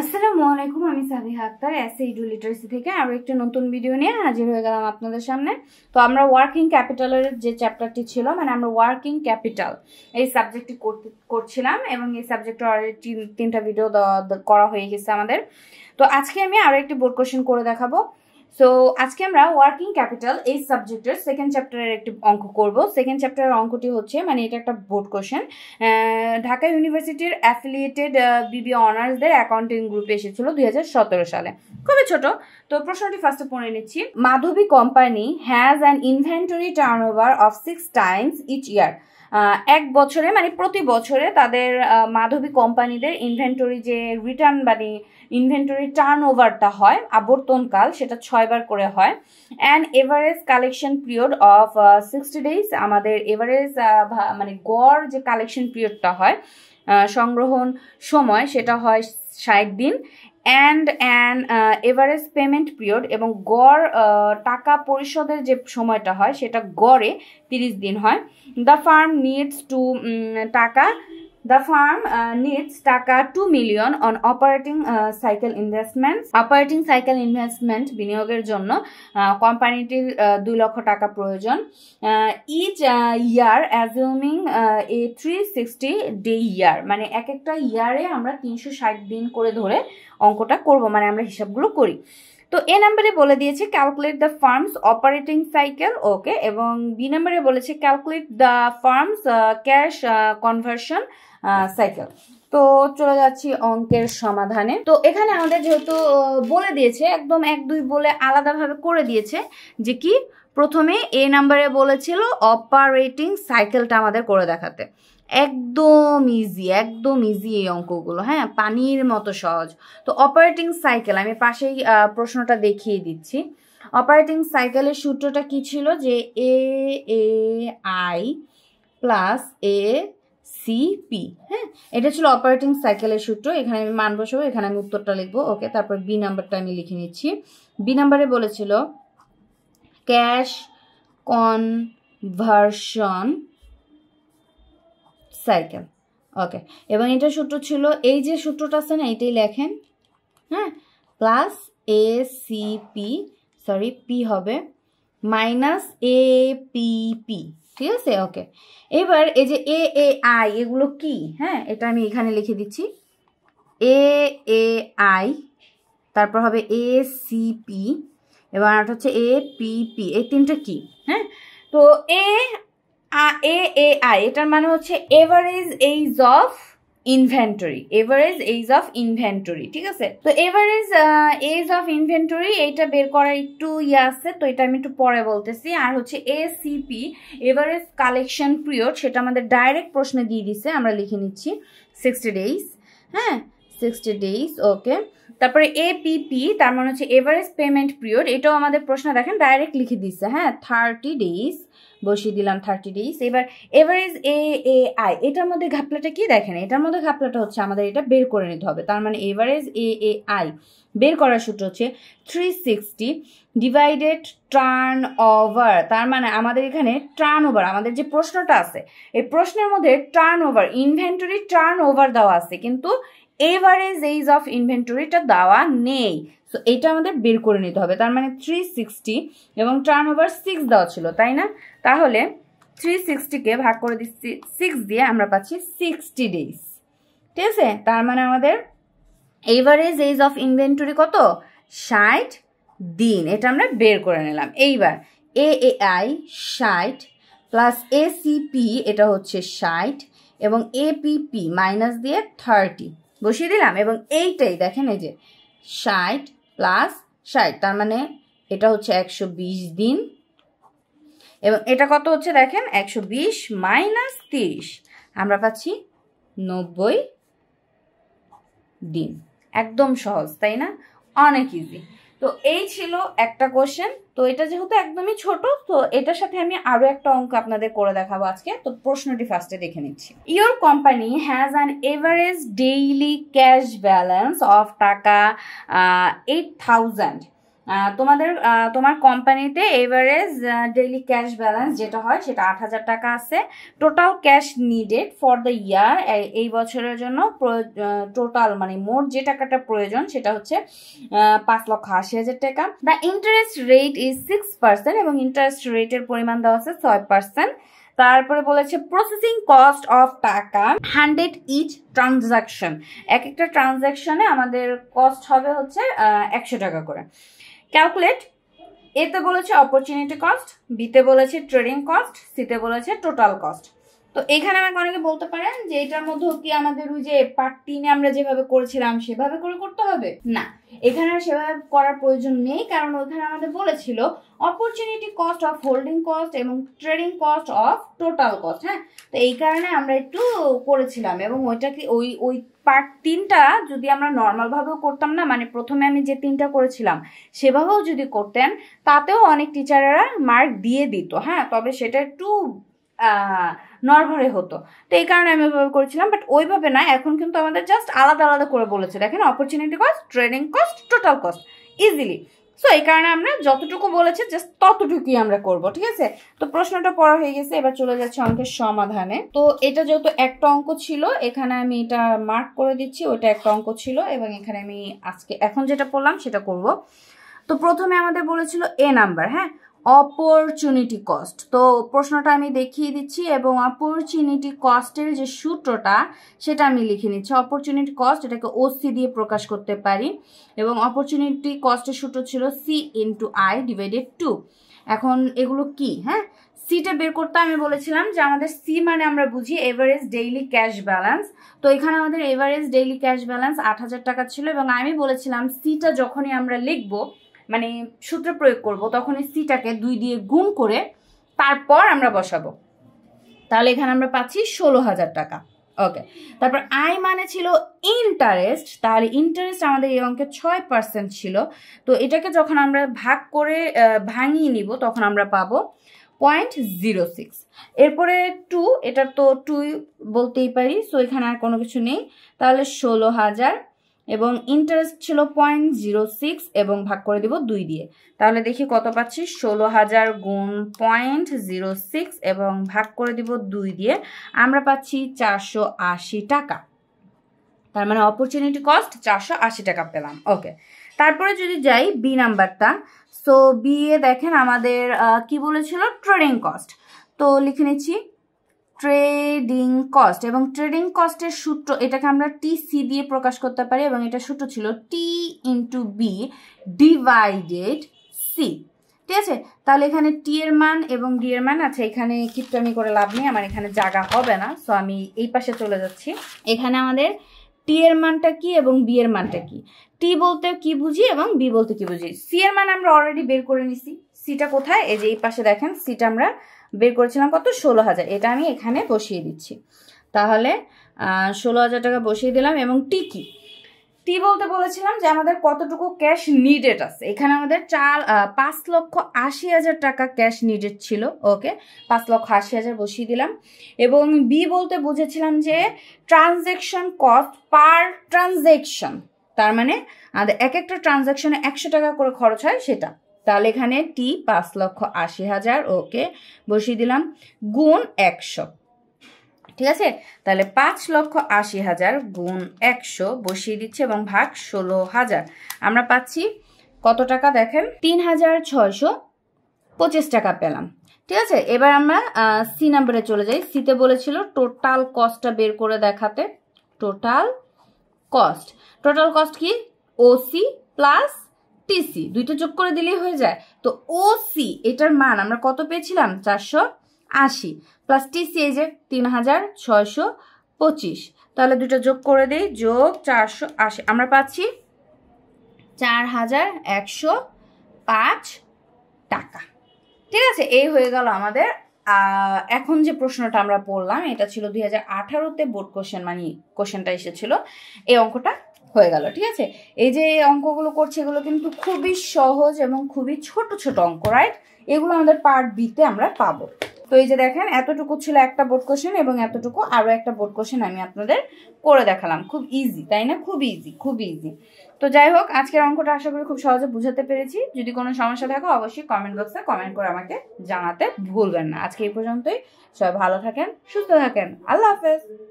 আসসালামু আলাইকুম, আমি সাবিহা আক্তার eduLiteracy থেকে আরো একটা নতুন ভিডিও নিয়ে হাজির হয়ে গেলাম আপনাদের সামনে। তো আমরা ওয়ার্কিং ক্যাপিটালের যে চ্যাপ্টারটি ছিল, মানে আমরা ওয়ার্কিং ক্যাপিটাল এই সাবজেক্টটি করছিলাম এবং এই সাবজেক্টে অলরেডি 3টা ভিডিও করা হয়ে গেছে আমাদের। তো আজকে আমি আরো একটি বোর্ড কোশ্চেন করে দেখাবো। সো আজকে আমরা ওয়ার্কিং ক্যাপিটাল এই সাবজেক্টের সেকেন্ড চ্যাপ্টারের একটি অঙ্ক করব। সেকেন্ড চ্যাপ্টারের অঙ্কটি হচ্ছে, মানে এটা একটা বোর্ড কোশ্চেন, ঢাকা ইউনিভার্সিটির অ্যাফিলিয়েটেড বিবি অনার্সদের অ্যাকাউন্টিং গ্রুপে এসেছিল 2017 সালে। খুবই ছোট। তো প্রশ্নটি ফার্স্টে পড়ে নিচ্ছি। Madhavi company has an inventory turnover of 6 times each year. এক বছরে, মানে প্রতি বছরে তাদের মাধবী কোম্পানিদের ইনভেন্টরি যে রিটার্ন, মানে ইনভেন্টরি টার্নওভারটা হয় আবর্তনকাল, সেটা 6 বার করে হয়। And average collection period of 60 days। আমাদের এভারেজ মানে গড় যে কালেকশন পিরিয়ডটা হয়, সংগ্রহণ সময়, সেটা হয় 60 দিন। অ্যান্ড এভারেজ পেমেন্ট পিরিয়ড, এবং গড় টাকা পরিশোধের যে সময়টা হয় সেটা গড়ে 30 দিন হয়। দ্য ফার্ম নিডস টাকা 2 million on operating cycle investment বিনিয়োগের জন্য কোম্পানিটির 2 লক্ষ টাকা প্রয়োজন। ইচ ইয়ার অ্যাজিউমিং এ 360 day ইয়ার, মানে এক একটা ইয়ারে আমরা 360 দিন করে ধরে অঙ্কটা করব, মানে আমরা হিসাবগুলো করি। তো এ নাম্বারে বলে দিয়েছে calculate the firm's operating cycle, okay, এবং বি নাম্বারে বলেছে calculate the firm's cash conversion cycle. তো চলে যাচ্ছি অঙ্কের সমাধানে। তো এখানে আমাদের যেহেতু বলে দিয়েছে, একদম 1-2 বলে আলাদাভাবে করে দিয়েছে যে কি, প্রথমে এ নাম্বারে বলেছিল অপারেটিং সাইকেলটা আমাদের করে দেখাতে। একদম ইজি এই অঙ্কগুলো, হ্যাঁ, পানির মতো সহজ। তো অপারেটিং সাইকেল আমি পাশেই প্রশ্নটা দেখিয়ে দিচ্ছি। অপারেটিং সাইকেলের সূত্রটা কি ছিল, যে AAI প্লাস ACP, হ্যাঁ, এটা ছিল অপারেটিং সাইকেলের সূত্র। এখানে আমি মান বসাবো, এখানে আমি উত্তরটা লিখবো, ওকে। তারপর বি নাম্বারটা আমি লিখে নিচ্ছি। বি নাম্বারে বলেছিল ক্যাশ কনভার্সন সাইকেল, ওকে, এবং এটা সূত্র ছিল, এই যে সূত্রটা আছে না, এটাই লেখেন, হ্যাঁ, প্লাস পি হবে মাইনাস APP, ঠিক আছে, ওকে। এবার এই যে AAI এগুলো কি, হ্যাঁ, এটা আমি এখানে লিখে দিচ্ছি। AAI, তারপর হবে ACP, এবং আরেকটা হচ্ছে APP, এই তিনটা কি, হ্যাঁ। তো AAI এটার মানে হচ্ছে এভারেজ এজ অফ ইনভেন্টরি, ঠিক আছে। তো এভারেজ এজ অফ ইনভেন্টরি এইটা বের করার একটু আছে, তো এটা আমি একটু পরে বলতেছি। আর হচ্ছে ACP এভারেজ কালেকশন পিরিয়ড, সেটা আমাদের ডাইরেক্ট প্রশ্নে দিয়ে দিছে, আমরা লিখে নিচ্ছি 60 days, হ্যাঁ, 60 days, ওকে। তারপরে APP তার মানে হচ্ছে এভারেজ পেমেন্ট পিরিয়ড, এটাও আমাদের প্রশ্ন দেখেন ডাইরেক্ট লিখে দিচ্ছে, হ্যাঁ, 30 days, বসিয়ে দিলাম 30 days। এবার এভারেজ AAI এটার মধ্যে ঘাপলাটা কি দেখেন, এটার মধ্যে ঘাপলাটা হচ্ছে আমাদের এটা বের করে নিতে হবে। তার মানে এভারেজ AAI বের করার সূত্র হচ্ছে 360 ডিভাইডেড টার্ন ওভার। তার মানে আমাদের এখানে টার্ন ওভার, আমাদের যে প্রশ্নটা আছে এই প্রশ্নের মধ্যে turn over, inventory turn over দেওয়া আছে, কিন্তু এভারেজ এজ অফ ইনভেন্টরিটা দেওয়া নেই। সো এটা আমাদের বের করে নিতে হবে। তার মানে 360 এবং টার্ন ওভার 6 দেওয়া ছিল, তাই না? তাহলে 360কে ভাগ করে দিচ্ছি 6 দিয়ে, আমরা পাচ্ছি 60 days, ঠিক আছে। তার মানে আমাদের এভারেজ এজ অফ ইনভেন্টরি কত, 60 দিন, এটা আমরা বের করে নিলাম। এইবার AAI 60 প্লাস ACP এটা হচ্ছে 60 এবং APP মাইনাস দিয়ে 30 বসিয়ে দিলাম, এবং এইটাই দেখেন, এই যে 60 প্লাস 60, তার মানে এটা হচ্ছে 120 দিন, এবং এটা কত হচ্ছে দেখেন 120 মাইনাস 30, আমরা পাচ্ছি 90 দিন। একদম সহজ, তাই না? অনেক ইজি। তো এই ছিল একটা কোশ্চেন। তো এটা যেহেতু একদমই ছোট, তো এটার সাথে আমি আরো একটা অঙ্ক আপনাদের করে দেখাবো আজকে। তো প্রশ্নটি ফার্স্টে দেখে নিচ্ছি। Your company has an average daily cash balance of টাকা 8000 তোমার কোম্পানিতে এভারেজ ডেইলি ক্যাশ ব্যালেন্স যেটা হয় সেটা 8,000 টাকা আছে। Total cash needed for the year, এই বছরের জন্য টোটাল মানে মোট যে টাকাটা প্রয়োজন সেটা হচ্ছে 5,80,000 টাকা। দ্য ইন্টারেস্ট রেট ইজ 6% এবং ইন্টারেস্ট রেটের পরিমাণ দেওয়া আছে 6%। তারপরে বলেছে প্রসেসিং কস্ট অফ টাকা 100 ইচ ট্রানজাকশন, এক একটা ট্রানজাকশনে আমাদের কস্ট হবে হচ্ছে 100 টাকা করে। ক্যালকুলেট, এতে বলেছে অপরচুনিটি কস্ট, বিতে বলেছে ট্রেডিং কস্ট, সিতে বলেছে টোটাল কস্ট। তো এখানে আমাকে অনেকে বলতে পারেন যে এটার মধ্যে কি আমাদের ওই যে পার্ট 3 আমরা যেভাবে করেছিলাম সেভাবে করে করতে হবে? না, এখানে আর সেভাবে করার প্রয়োজন নেই, কারণ ওখানে আমাদের বলেছিল opportunity cost of holding cost এবং trading cost of total cost. হ্যাঁ, তো এই কারণে আমরা একটু করেছিলাম, এবং ওইটাকে ওই পার্ট 3টা যদি আমরা নর্মাল ভাবেও করতাম না, মানে প্রথমে আমি যে 3টা করেছিলাম সেভাবেও যদি করতেন তাতেও অনেক টিচারেরা মার্ক দিয়ে দিত। হ্যাঁ, তবে সেটা একটু নরভরে হতো, তো এই কারণে আমি ওইভাবে করেছিলাম। বাট ওইভাবে না, এখন কিন্তু আমাদের জাস্ট আলাদা আলাদা করে বলেছে, দেখেন opportunity cost, trading cost, total cost easily. So এই কারণে আমরা যতটুকু বলেছে জাস্ট ততটুকুই আমরা করব, ঠিক আছে? তো প্রশ্নটা পড়া হয়ে গেছে, এবার চলে যাচ্ছে অঙ্কের সমাধানে। তো এটা যেহেতু একটা অঙ্ক ছিল, এখানে আমি এটা মার্ক করে দিচ্ছি, ওইটা একটা অঙ্ক ছিল, এবং এখানে আমি এখন যেটা পড়লাম সেটা করব। তো প্রথমে আমাদের বলেছিল এ নাম্বার, হ্যাঁ, অপরচুনিটি কস্ট। তো প্রশ্নটা আমি দেখিয়ে দিচ্ছি, এবং অপরচুনিটি কস্টের যে সূত্রটা সেটা আমি লিখে নিচ্ছি। অপরচুনিটি কস্ট এটাকে ওসি দিয়ে প্রকাশ করতে পারি, এবং অপরচুনিটি কস্টের সূত্র ছিল সি ইন্টু আই ডিভাইডেড 2। এখন এগুলো কি? হ্যাঁ, সিটা বের করতে আমি বলেছিলাম যে আমাদের সি মানে আমরা বুঝি এভারেজ ডেইলি ক্যাশ ব্যালেন্স। তো এখানে আমাদের এভারেজ ডেইলি ক্যাশ ব্যালেন্স 8,000 টাকা ছিল, এবং আমি বলেছিলাম সিটা যখনই আমরা লিখবো মানে সূত্র প্রয়োগ করব তখন এই সিটাকে 2 দিয়ে গুণ করে তারপর আমরা বসাবো। তাহলে এখানে আমরা পাচ্ছি 16,000 টাকা। ওকে, তারপর আই মানে ছিল ইন্টারেস্ট, তাহলে ইন্টারেস্ট আমাদের এই অঙ্কে 6% ছিল। তো এটাকে যখন আমরা ভাগ করে ভাঙিয়ে নিব তখন আমরা পাবো 0.06। এরপরে 2, এটা তো 2 বলতেই পারি, সো এখানে আর কোনো কিছু নেই। তাহলে 16,000 এবং ইন্টারেস্ট ছিল 0.06 এবং ভাগ করে দিব 2 দিয়ে। তাহলে দেখি কত পাচ্ছি, 16,000 গুণ 0.06 এবং ভাগ করে দিব 2 দিয়ে, আমরা পাচ্ছি 480 টাকা। তার মানে অপরচুনিটি কস্ট 480 টাকা পেলাম। ওকে, তারপরে যদি যাই বি নাম্বারটা, সো বি এ দেখেন আমাদের কি বলেছিল, ট্রেডিং কস্ট। তো লিখে নিচ্ছি ট্রেডিং কস্ট, এবং ট্রেডিং কস্টের সূত্র এটাকে আমরা টিসি দিয়ে প্রকাশ করতে পারি, এবং এটা সূত্র ছিল টি ইন্টু বি ডিভাইডেড সি। ঠিক আছে, তাহলে এখানে টি এর মান এবং ডি এর মান আছে, এখানে কিপটামি করে লাভ নেই, আমার এখানে জায়গা হবে না, সো আমি এই পাশে চলে যাচ্ছি। এখানে আমাদের টি এর মানটা কি এবং বি এর মানটা কি, টি বলতে কি বুঝি এবং বি বলতে কি বুঝি। সি এর মান আমরা অলরেডি বের করে নিছি, সিটা কোথায়, এই যে এই পাশে দেখেন সিটা আমরা বের করেছিলাম কত, 16,000, এটা আমি এখানে বসিয়ে দিচ্ছি। তাহলে 16,000 টাকা বসিয়ে দিলাম। এবং টি কি, টি বলতে বলেছিলাম যে আমাদের কতটুকু ক্যাশ নিডেড আছে, এখানে আমাদের 5,80,000 টাকা ক্যাশ নিডেড ছিল। ওকে, 5,80,000 বসিয়ে দিলাম। এবং বি বলতে বুঝেছিলাম যে ট্রানজ্যাকশন কস্ট পার ট্রানজ্যাকশন, তার মানে আমাদের এক একটা ট্রানজ্যাকশনে 100 টাকা করে খরচ হয় সেটা। তাহলে এখানে টি 5,80,000 ওকে বসিয়ে দিলাম গুণ 100। ঠিক আছে, তাহলে 5,80,000 গুণ 100 বসিয়ে দিচ্ছে এবং ভাগ 16,000, আমরা পাচ্ছি কত টাকা দেখেন, 3,625 টাকা পেলাম। ঠিক আছে, এবার আমরা সি নাম্বারে চলে যাই। সিতে বলেছিল টোটাল কস্টটা বের করে দেখাতে। টোটাল কস্ট কি, ওসি প্লাস টিসি, দুইটা যোগ করে দিলেই হয়ে যায়। তো ওসি এটার মান আমরা কত পেয়েছিলাম, 480, প্লাস টিসি এই যে 3,625, তাহলে দুইটা যোগ করে দেই, যোগ 480, আমরা পাচ্ছি 4,105 টাকা। ঠিক আছে, এই হয়ে গেল আমাদের। এখন যে প্রশ্নটা আমরা পড়লাম এটা ছিল 2018-তে বোর্ড কোশ্চেন, মানে কোশ্চেনটা এসেছিল, এই অঙ্কটা হয়ে গেল। ঠিক আছে, এই যে অঙ্কগুলো করছে এগুলো কিন্তু খুবই সহজ এবং খুবই ছোট ছোট অঙ্ক, রাইট? এগুলো আমাদের পার্ট বিতে আমরা পাবো। তো এই যে দেখেন এতটুকু ছিল একটা বোর্ড কোশ্চেন এবং এতটুকু আরো একটা বোর্ড কোশ্চেন আমি আপনাদের করে দেখালাম। খুব ইজি তাই না? খুব ইজি, খুব ইজি। তো যাই হোক, আজকের অঙ্কটা আশা করি খুব সহজে বুঝাতে পেরেছি। যদি কোনো সমস্যা থাকে অবশ্যই কমেন্ট বক্সে কমেন্ট করে আমাকে জানাতে ভুলবেন না। আজকে এই পর্যন্তই। সবাই ভালো থাকেন, সুস্থ থাকেন। আল্লাহ হাফেজ।